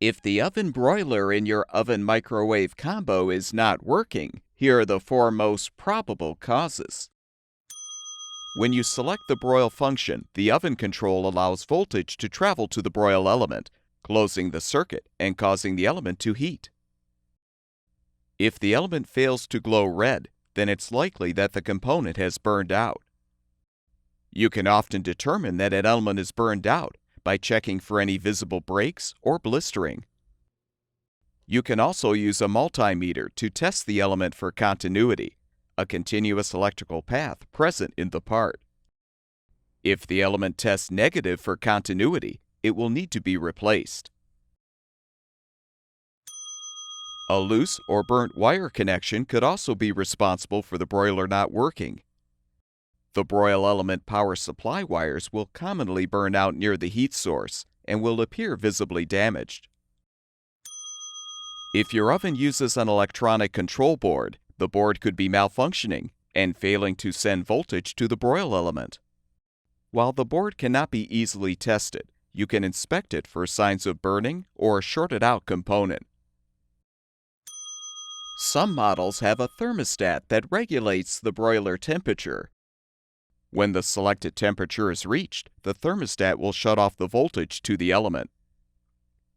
If the oven broiler in your oven-microwave combo is not working, here are the 4 most probable causes. When you select the broil function, the oven control allows voltage to travel to the broil element, closing the circuit and causing the element to heat. If the element fails to glow red, then it's likely that the component has burned out. You can often determine that an element is burned out by checking for any visible breaks or blistering. You can also use a multimeter to test the element for continuity, a continuous electrical path present in the part. If the element tests negative for continuity, it will need to be replaced. A loose or burnt wire connection could also be responsible for the broiler not working. The broil element power supply wires will commonly burn out near the heat source and will appear visibly damaged. If your oven uses an electronic control board, the board could be malfunctioning and failing to send voltage to the broil element. While the board cannot be easily tested, you can inspect it for signs of burning or a shorted out component. Some models have a thermostat that regulates the broiler temperature. When the selected temperature is reached, the thermostat will shut off the voltage to the element.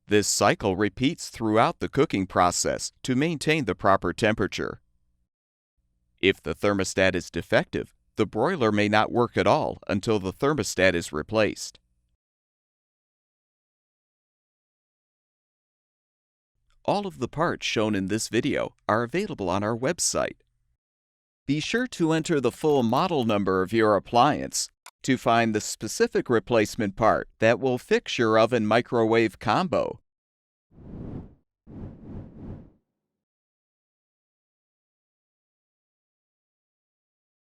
This cycle repeats throughout the cooking process to maintain the proper temperature. If the thermostat is defective, the broiler may not work at all until the thermostat is replaced. All of the parts shown in this video are available on our website. Be sure to enter the full model number of your appliance to find the specific replacement part that will fix your oven-microwave combo.